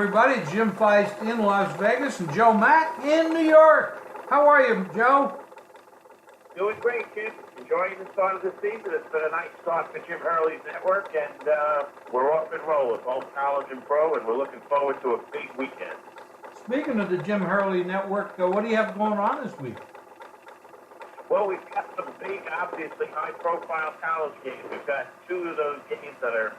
Everybody, Jim Feist in Las Vegas and Joe Mack in New York. How are you, Joe? Doing great, Jim. Enjoying the start of the season. It's been a nice start for Jim Hurley's network, and we're off and rolling, both college and pro, and we're looking forward to a big weekend. Speaking of the Jim Hurley network, what do you have going on this week? Well, we've got some big, obviously, high-profile college games. We've got two of those games that are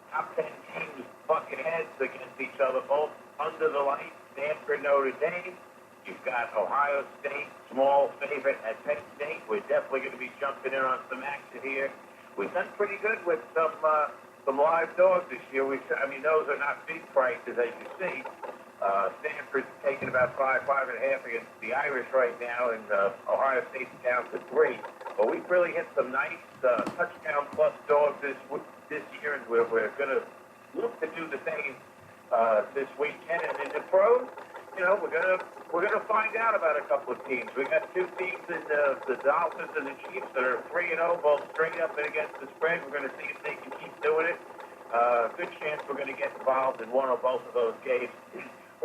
top 10 teams bucking heads against each other, both under the lights. Stanford, Notre Dame. You've got Ohio State, small favorite at Penn State. We're definitely going to be jumping in on some action here. We've done pretty good with some live dogs this year. Those are not big prices, as you see. Stanford's taking about 5.5 against the Irish right now, and Ohio State's down to 3. But we've really hit some nice touchdown plus dogs this year, and we're going to look to do the same this weekend. And in the pros, we're gonna find out about a couple of teams. We got two teams in the Dolphins and the Chiefs that are 3-0, both straight up and against the spread. We're gonna see if they can keep doing it. Good chance we're gonna get involved in one or both of those games.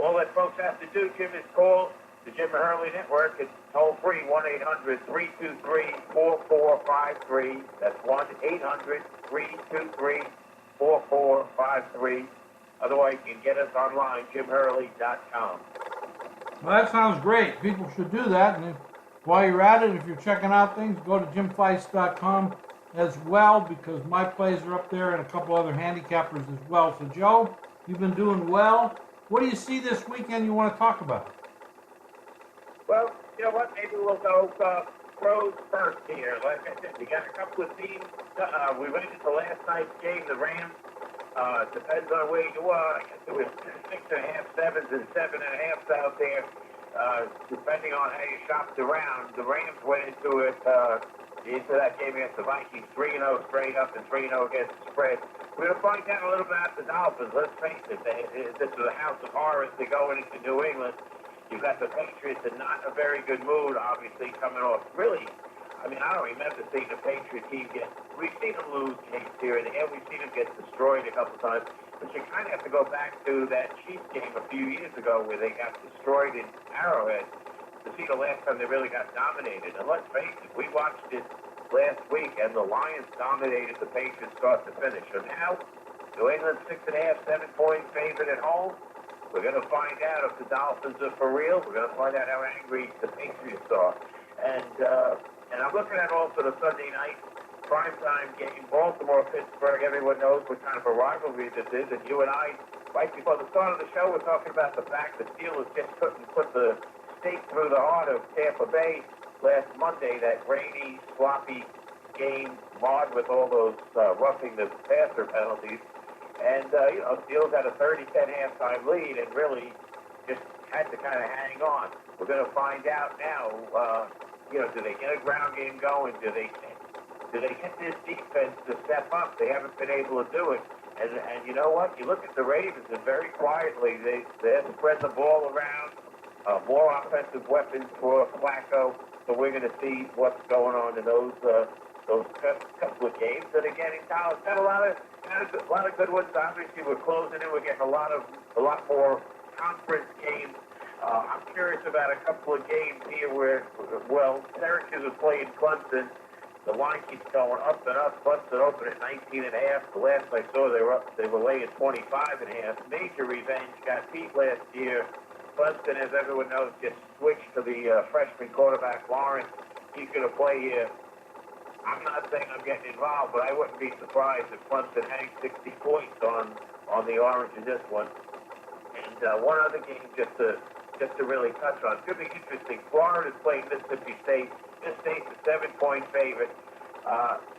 All that folks have to do, Jim, is call the Jim Hurley Network. It's toll free 1-800-323-4453. That's 1-800-323-4453. Otherwise, you can get us online, jimhurley.com. Well, that sounds great. People should do that. And while you're at it, if you're checking out things, go to jimfeist.com as well, because my plays are up there and a couple other handicappers as well. So, Joe, you've been doing well. What do you see this weekend you want to talk about? Well, you know what? Maybe we'll go pros first here. Like I said, we got a couple of teams. We went into last night's game, the Rams. Depends on where you are. I guess it was 6.5, 7s, and 7.5s out there. Depending on how you shopped around, the Rams went into that game against the Vikings 3-0 straight up and 3-0 against the spread. We're going to find out a little bit about the Dolphins. Let's face it, this is a house of horrors. They're going into New England. You've got the Patriots in not a very good mood, obviously, coming off. Really, I don't remember seeing the Patriot team we've seen them lose games here and there. We've seen them get destroyed a couple times. But you kind of have to go back to that Chiefs game a few years ago where they got destroyed in Arrowhead to see the last time they really got dominated. And let's face it, we watched it last week, and the Lions dominated the Patriots start to finish. So now, New England 6.5, 7-point favorite at home. We're going to find out if the Dolphins are for real. We're going to find out how angry the Patriots are. And I'm looking at also the Sunday night primetime game, Baltimore-Pittsburgh. Everyone knows what kind of a rivalry this is. And you and I, right before the start of the show, were talking about the fact the Steelers just couldn't put the stake through the heart of Tampa Bay last Monday, that rainy, sloppy game marred with all those roughing the passer penalties. And, Steelers had a 30-10 halftime lead and really just had to kind of hang on. We're going to find out now, do they get a ground game going? Do they get this defense to step up? They haven't been able to do it. And you know what? You look at the Ravens, and very quietly, they're spreading the ball around, more offensive weapons for Flacco. So we're going to see what's going on in those couple of games. And again, in college, got a lot of good ones. Obviously, we're closing in. We're getting a lot more conference games. I'm curious about a couple of games here where, Syracuse is playing Clemson. The line keeps going up and up. Clemson opened at 19.5. The last I saw, they were laying 25.5. Major revenge. Got beat last year. Clemson, as everyone knows, just switched to the freshman quarterback, Lawrence. He's going to play here. I'm not saying I'm getting involved, but I wouldn't be surprised if Clemson hangs 60 points on the Orange in this one. And one other game just to really touch on. It's going to be interesting. Florida's playing Mississippi State. Mississippi State's a 7-point favorite.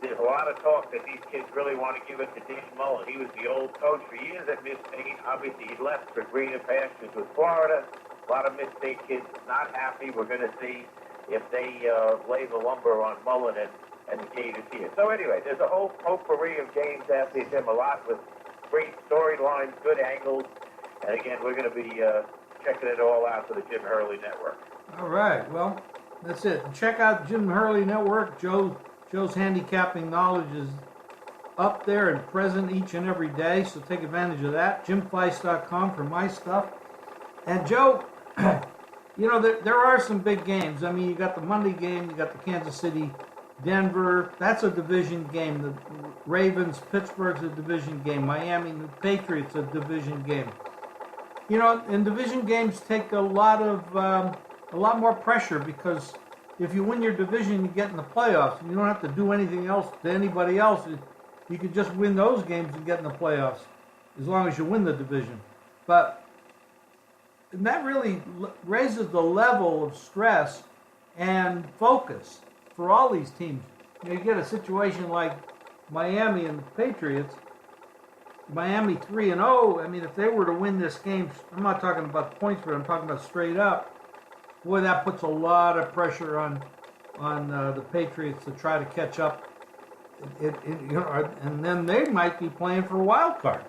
There's a lot of talk that these kids really want to give it to Dan Mullen. He was the old coach for years at Miss State. Obviously, he left for greener pastures with Florida. A lot of Miss State kids not happy. We're going to see if they lay the lumber on Mullen and the Gators here. So anyway, there's a whole potpourri of games out there, Jim, a lot with great storylines, good angles. And again, we're going to be checking it all out for the Jim Hurley Network. All right. Well, that's it. Check out Jim Hurley Network. Joe's handicapping knowledge is up there and present each and every day, so take advantage of that. JimFeist.com for my stuff. And Joe, you know, there are some big games. I mean, you got the Monday game, you got the Kansas City, Denver. That's a division game. The Ravens, Pittsburgh's a division game. Miami, the Patriots, a division game. You know, and division games take a lot more pressure, because if you win your division, you get in the playoffs. You don't have to do anything else to anybody else. You could just win those games and get in the playoffs, as long as you win the division. And that really raises the level of stress and focus for all these teams. You get a situation like Miami and the Patriots. Miami 3-0. I mean, if they were to win this game, I'm not talking about the points, but I'm talking about straight up. Boy, that puts a lot of pressure on the Patriots to try to catch up. And then they might be playing for a wild card.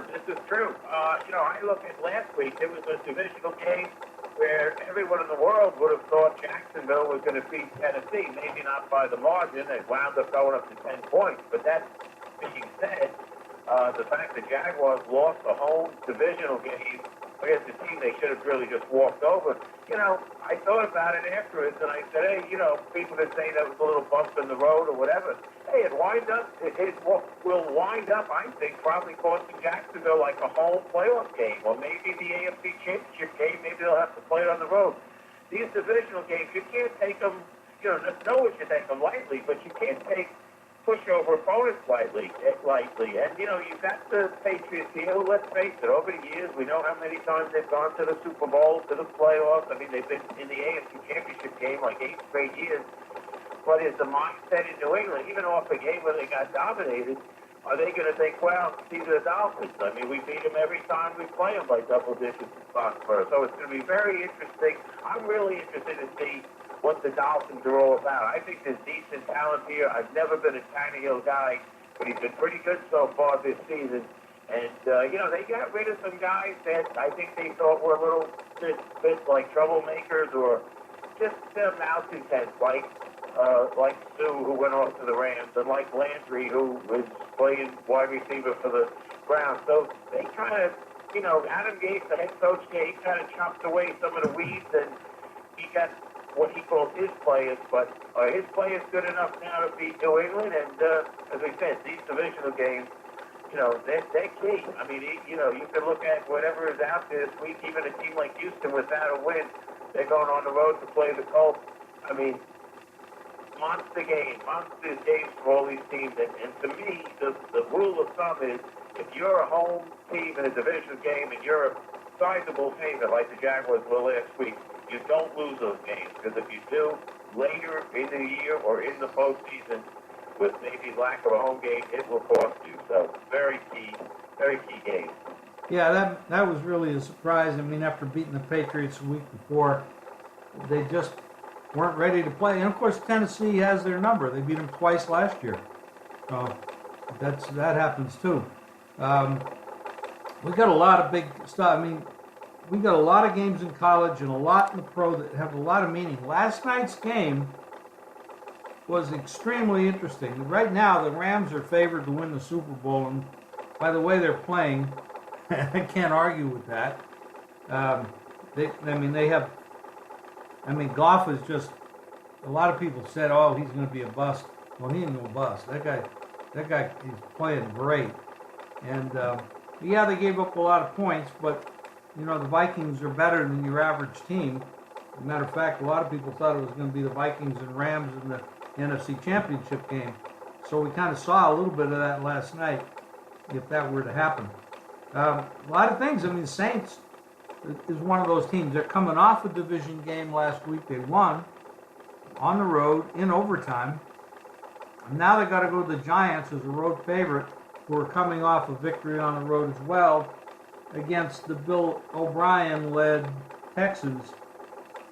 This is true. I look at last week. It was a divisional game where everyone in the world would have thought Jacksonville was going to beat Tennessee. Maybe not by the margin. They wound up going up to 10 points. But that being said, the fact that Jaguars lost a home divisional game against a team they should have really just walked over. I thought about it afterwards, and I said, hey, people could say that was a little bump in the road or whatever. Hey, it will wind up, I think, probably costing Jacksonville like a home playoff game, or maybe the AFC Championship game. Maybe they'll have to play it on the road. These divisional games, you can't take them, no one should take them lightly, but you can't push over opponents lightly. And, you've got the Patriots here, who, let's face it, over the years, we know how many times they've gone to the Super Bowl, to the playoffs. I mean, they've been in the AFC Championship game like 8 straight years. But is the mindset in New England, even off a game where they got dominated, are they going to think, well, these are the Dolphins? I mean, we beat them every time we play them by double digits in Foxborough. So it's going to be very interesting. I'm really interested to see what the Dolphins are all about. I think there's decent talent here. I've never been a Tannehill guy, but he's been pretty good so far this season. And, they got rid of some guys that I think they thought were a little bit like troublemakers, or just malcontents, like Sue, who went off to the Rams, and like Landry, who was playing wide receiver for the Browns. So they kind of, Adam Gase, the head coach, he kind of chopped away some of the weeds, and he got what he calls his players, but are his players good enough now to beat New England? And as we said, these divisional games, they're key. I mean, you can look at whatever is out there this week. Even a team like Houston, without a win, they're going on the road to play the Colts. I mean, monster games for all these teams. And to me, the rule of thumb is, if you're a home team in a divisional game and you're a sizable favorite like the Jaguars were last week, you don't lose those games, because if you do, later in the year or in the postseason, with maybe lack of a home game, it will cost you. So very key game. Yeah, that was really a surprise. I mean, after beating the Patriots a week before, they just weren't ready to play. And of course, Tennessee has their number. They beat them twice last year, so that happens too. We got a lot of big stuff. I mean, we got a lot of games in college and a lot in the pro that have a lot of meaning. Last night's game was extremely interesting. Right now, the Rams are favored to win the Super Bowl, and by the way they're playing, I can't argue with that. Goff is just, a lot of people said, oh, he's going to be a bust. Well, he ain't no bust. That guy is playing great. And, yeah, they gave up a lot of points, but, the Vikings are better than your average team. As a matter of fact, a lot of people thought it was going to be the Vikings and Rams in the NFC Championship game. So we kind of saw a little bit of that last night, if that were to happen. A lot of things. I mean, the Saints is one of those teams. They're coming off a division game last week. They won on the road in overtime. And now they got to go to the Giants as a road favorite, who are coming off a victory on the road as well against the Bill O'Brien-led Texans.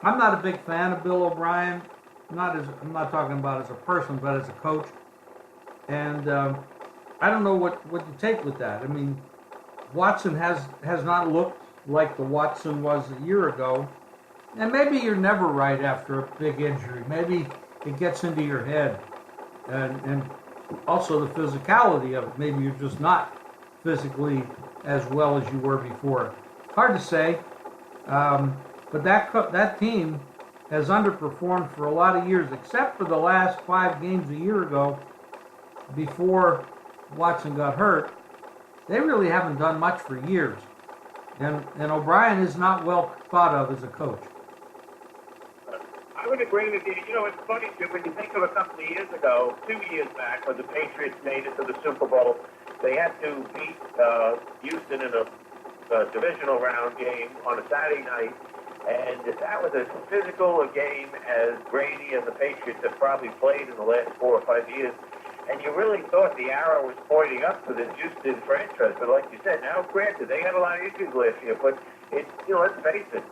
I'm not a big fan of Bill O'Brien. I'm not talking about as a person, but as a coach. And I don't know what to take with that. I mean, Watson has not looked like the Watson was a year ago. And maybe you're never right after a big injury. Maybe it gets into your head. and also the physicality of it. Maybe you're just not physically as well as you were before. Hard to say, but that team has underperformed for a lot of years, except for the last 5 games a year ago before Watson got hurt. They really haven't done much for years, and O'Brien is not well thought of as a coach. I would agree with you. You know, it's funny, too, when you think of a couple of years ago, 2 years back, when the Patriots made it to the Super Bowl, they had to beat Houston in a divisional round game on a Saturday night, and that was as physical a game as Brady and the Patriots have probably played in the last 4 or 5 years. And you really thought the arrow was pointing up to the Houston franchise. But like you said, now granted, they had a lot of issues last year, but it's, you know, let's face it,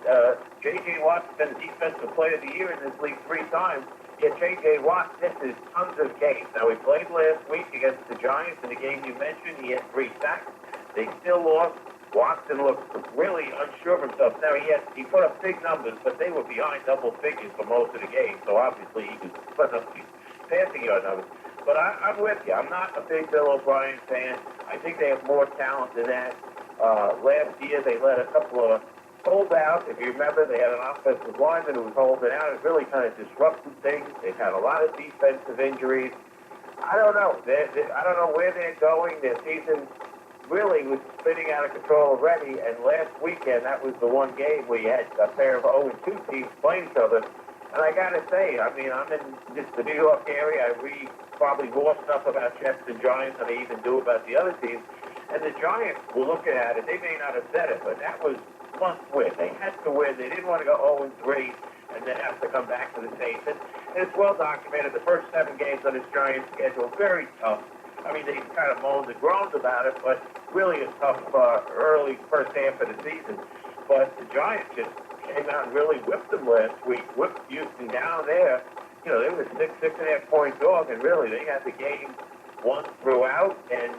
J.J. Watt's been Defensive Player of the Year in this league 3 times, yet J.J. Watt misses tons of games. Now, he played last week against the Giants in the game you mentioned. He had 3 sacks. They still lost. Watson looked really unsure of himself. Now, he put up big numbers, but they were behind double figures for most of the game, so obviously he was putting up these passing yard numbers. But I'm with you. I'm not a big Bill O'Brien fan. I think they have more talent than that. Last year, they let a couple of holdouts. If you remember, they had an offensive lineman who was holding out. It really kind of disrupted things. They've had a lot of defensive injuries. I don't know. I don't know where they're going. Their season really was spinning out of control already. And last weekend, that was the one game where you had a pair of 0-2 teams playing each other. And I got to say, I mean, I'm in the New York area. I read probably more stuff about Jets and Giants than I even do about the other teams. And the Giants were looking at it. They may not have said it, but that was must win. They had to win. They didn't want to go 0-3 and then have to come back to the Saints. And it's well documented. The first 7 games on this Giants schedule, very tough. I mean, they kind of moaned and groaned about it, but really a tough early first half of the season. But the Giants just came out and really whipped them last week, whipped Houston down there. You know, they were 6.5 point dog, and really they had the game won throughout, and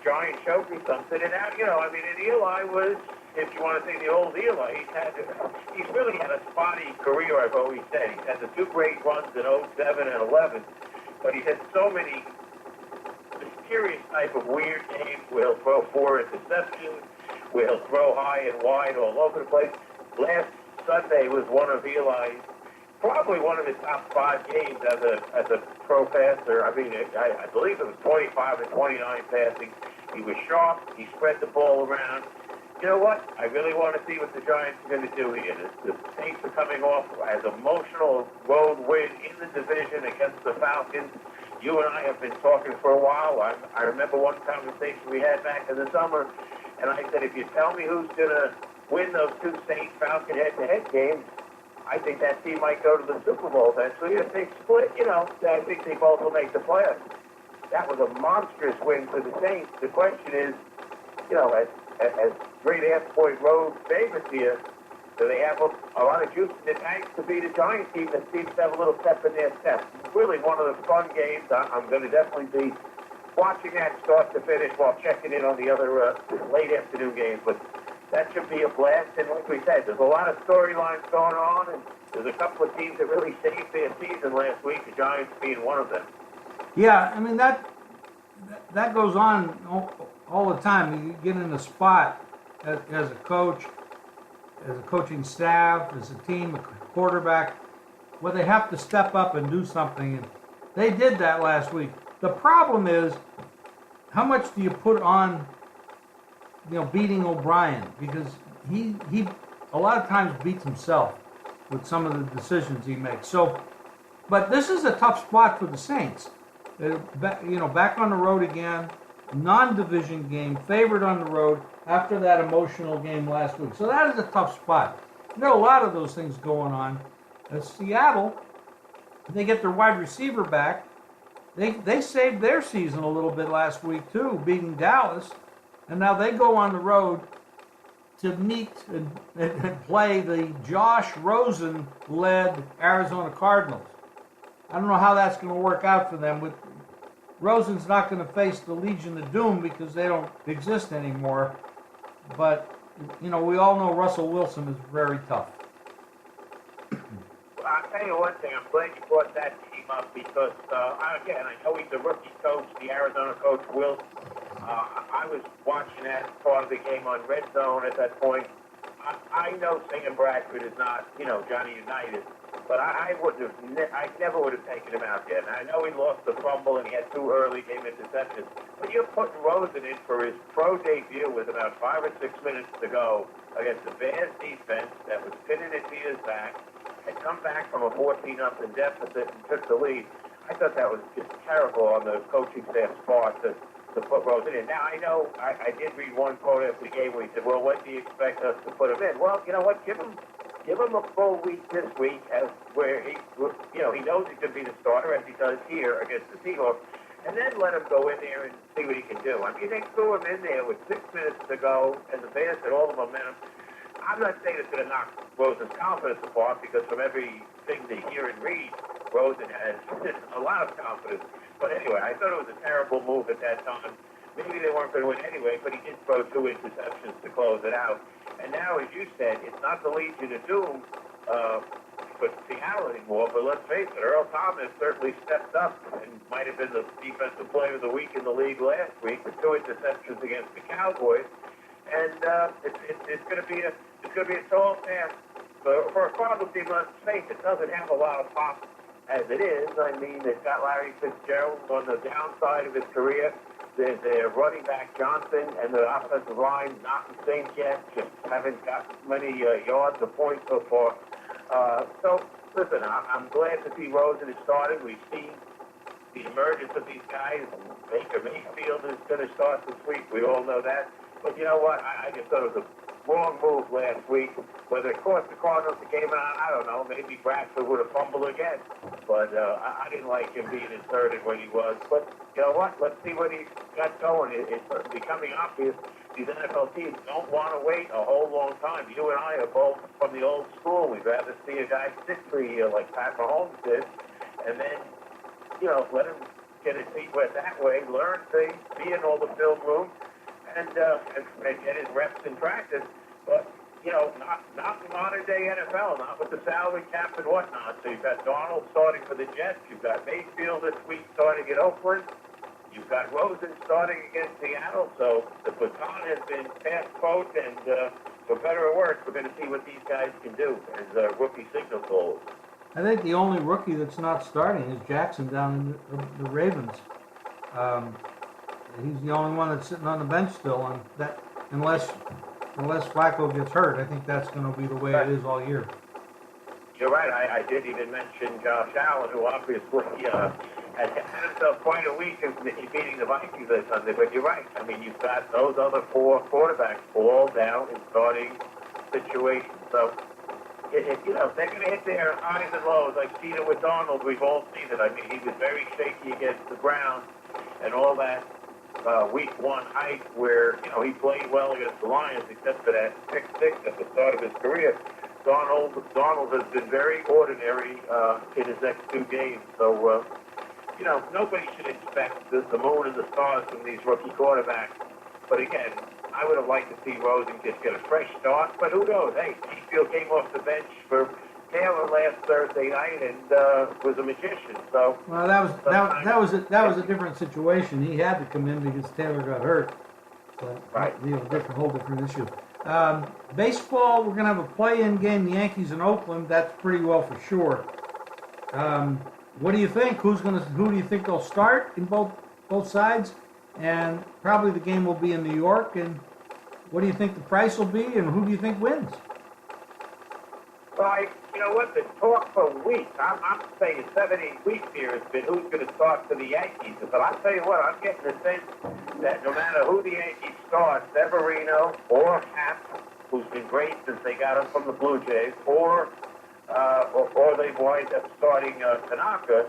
Giants showed me something. And now, you know, I mean, and Eli was, if you want to say the old Eli, he's really had a spotty career, I've always said. He's had the 2 great runs in 07 and 11, but he's had so many mysterious type of weird games where he'll throw 4 interceptions, where he'll throw high and wide all over the place. Last Sunday was one of Eli's, probably one of his top 5 games as a pro passer. I mean, I believe it was 25 and 29 passing. He was sharp. He spread the ball around. You know what? I really want to see what the Giants are going to do here. The Saints are coming off as emotional road win in the division against the Falcons. You and I have been talking for a while. I remember one conversation we had back in the summer, and I said, if you tell me who's going to win those 2 Saints-Falcon head-to-head games, I think that team might go to the Super Bowl eventually. If they split, you know, I think they both will make the playoffs. That was a monstrous win for the Saints. The question is, you know, as great half-point road favorites here, do they have a lot of juice in the tank to beat a Giants team that seems to have a little step in their step? Really one of the fun games. I'm going to definitely be watching that start to finish while checking in on the other late afternoon games. But that should be a blast. And like we said, there's a lot of storylines going on, and there's a couple of teams that really saved their season last week, the Giants being one of them. Yeah, I mean, that goes on all the time. You get in a spot as a coach, as a coaching staff, as a team, a quarterback, where they have to step up and do something. And they did that last week. The problem is, how much do you put on, you know, beating O'Brien? Because he a lot of times beats himself with some of the decisions he makes. So, but this is a tough spot for the Saints. Back on the road again, non-division game, favored on the road after that emotional game last week. So that is a tough spot. There are a lot of those things going on. Seattle, they get their wide receiver back. They saved their season a little bit last week too, beating Dallas, and now they go on the road to meet and play the Josh Rosen-led Arizona Cardinals. I don't know how that's going to work out for them. Rosen's not going to face the Legion of Doom because they don't exist anymore. But, you know, we all know Russell Wilson is very tough. I'll tell you one thing. I'm glad you brought that team up because, again, I know he's a rookie coach, the Arizona coach, Will. I was watching that part of the game on Red Zone at that point. I know Singer Bradford is not, Johnny United, but I never would have taken him out there. And I know he lost the fumble and he had 2 early game interceptions, but you're putting Rosen in for his pro debut with about 5 or 6 minutes to go against the Bears defense that was pinning its ears back, had come back from a 14-0 deficit and took the lead. I thought that was just terrible on the coaching staff's part to put Rosen in. Now, I know I did read one quote after the game where he said, well, when do you expect us to put him in? Well, you know what? Give him a full week this week as where he knows he could be the starter as he does here against the Seahawks, and then let him go in there and see what he can do. I mean, they threw him in there with 6 minutes to go, and the Bears had all the momentum. I'm not saying it's going to knock Rosen's confidence apart because from everything they hear and read, Rosen has a lot of confidence. But anyway, I thought it was a terrible move at that time. Maybe they weren't going to win anyway, but he did throw 2 interceptions to close it out. And now, as you said, it's not the Legion of Doom for Seattle anymore, but let's face it, Earl Thomas certainly stepped up and might have been the defensive player of the week in the league last week with 2 interceptions against the Cowboys. And it's going to be a tall task for a Cardinals team. Let's face it, doesn't have a lot of pop as it is. I mean, they've got Larry Fitzgerald on the downside of his career. Their running back Johnson and the offensive line not in sync yet. Just haven't got many yards or points so far. So listen, I'm glad to see Rosen has started. We've seen the emergence of these guys. Baker Mayfield is going to start this week. We all know that. But you know what? I just thought it was a wrong move last week. Whether it cost the Cardinals the game or not, I don't know. Maybe Bradford would have fumbled again. But I didn't like him being inserted when he was. But you know what? Let's see what he's got going. It's becoming obvious these NFL teams don't want to wait a whole long time. You and I are both from the old school. We'd rather see a guy sit for a year like Pat Mahomes did, and then, let him get his feet wet that way, learn things, be in all the film room, and get his reps in practice. But, not the modern day NFL, not with the salary cap and whatnot. So you've got Donald starting for the Jets. You've got Mayfield this week starting at Oakland. You've got Rosen starting against Seattle. So the baton has been passed, quote, and for better or worse, we're going to see what these guys can do as rookie signal goals. I think the only rookie that's not starting is Jackson down in the Ravens. He's the only one that's sitting on the bench still, and that unless Flacco gets hurt, I think that's going to be the way it is all year. You're right. I did even mention Josh Allen, who obviously had himself quite a week in beating the Vikings this Sunday. But you're right. I mean, you've got those other 4 quarterbacks all down in starting situations. So, they're going to hit their highs and lows. I've seen it with Donald. We've all seen it. I mean, he was very shaky against the Browns and all that. Week 1 hype where, he played well against the Lions except for that pick-6 at the start of his career. Donald has been very ordinary in his next 2 games. So, nobody should expect the moon and the stars from these rookie quarterbacks. But again, I would have liked to see Rosen just get a fresh start. But who knows? Hey, Mayfield came off the bench for Taylor last Thursday night and was a magician. So well, that was a different situation. He had to come in because Taylor got hurt. So right, whole different issue. Baseball, we're gonna have a play-in game. The Yankees in Oakland. That's pretty well for sure. What do you think? Who do you think they'll start in both sides? And probably the game will be in New York. And what do you think the price will be? And who do you think wins? Well, you know what? The talk for weeks, I'm saying 7-8 weeks here has been who's going to start for the Yankees. But I'll tell you what, I'm getting the sense that no matter who the Yankees start, Severino or Happ, who's been great since they got him from the Blue Jays, or they wind up starting Tanaka,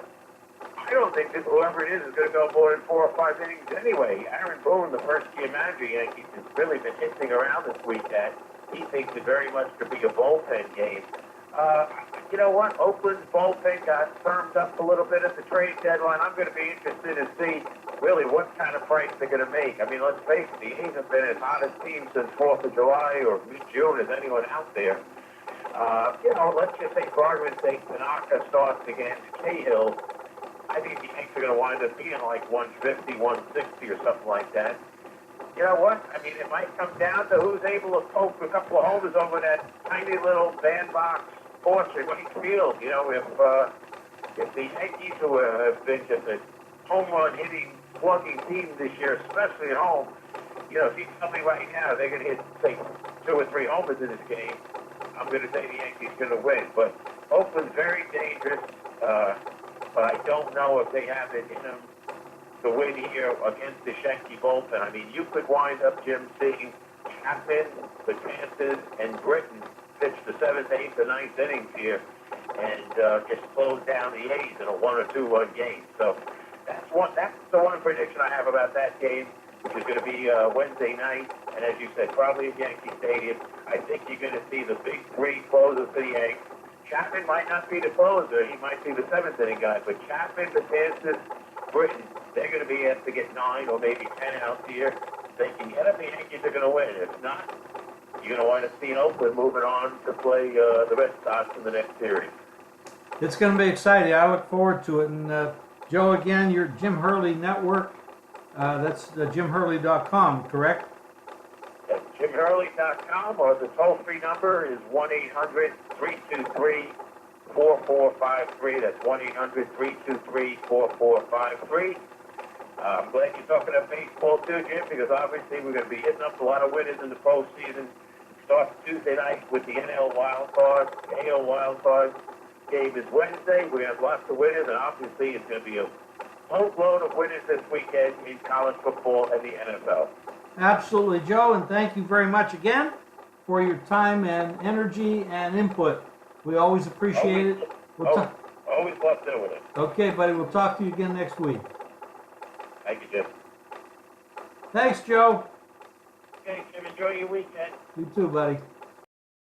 I don't think that whoever it is going to go more than 4 or 5 innings anyway. Aaron Boone, the first-year manager of the Yankees, has really been hinting around this week that he thinks it very much could be a bullpen game. You know what? Oakland's bullpen got firmed up a little bit at the trade deadline. I'm going to be interested to see really what kind of price they're going to make. I mean, let's face it, the A's have been as hot a team since 4th of July or mid-June as anyone out there. Let's just say, for argument's sake, Tanaka starts against Cahill. I think the Yanks are going to wind up being like 150, 160 or something like that. You know what? I mean, it might come down to who's able to poke a couple of homers over that tiny little bandbox porch at Wayne Field. If the Yankees, who have been just a home run hitting, slugging team this year, especially at home, if you tell me right now they're going to hit, say, 2 or 3 homers in this game, I'm going to say the Yankees are going to win. But Oakland's very dangerous, but I don't know if they have it in them to win here against the Shanky bullpen. I mean, you could wind up, Jim, seeing Chapman, the chances, and Britton pitch the 7th, 8th, and 9th innings here and just close down the A's in a 1 or 2 run game. So that's the one prediction I have about that game, which is going to be Wednesday night. And as you said, probably at Yankee Stadium. I think you're going to see the big 3 closers for the Yanks. Chapman might not be the closer. He might be the 7th inning guy. But Chapman, Betances, Britton, they're going to be able to get 9 or maybe 10 outs here. They can get up, the Yankees are going to win. If not, you're going to wind up seeing Oakland moving on to play the Red Sox in the next series. It's going to be exciting. I look forward to it. And Joe, again, your Jim Hurley Network. That's JimHurley.com, correct? That's JimHurley.com, or the toll-free number is 1-800-323-4453. That's 1-800-323-4453. I'm glad you're talking about baseball too, Jim, because obviously we're going to be hitting up a lot of winners in the postseason. It starts Tuesday night with the NL wild card. The AL wild card game is Wednesday. We have lots of winners, and obviously it's going to be a boatload of winners this weekend in college football and the NFL. Absolutely, Joe, and thank you very much again for your time and energy and input. We always appreciate it. Always love doing it. Okay, buddy, we'll talk to you again next week. Thank you, Jim. Thanks, Joe. Okay, Jim, enjoy your weekend. You too, buddy.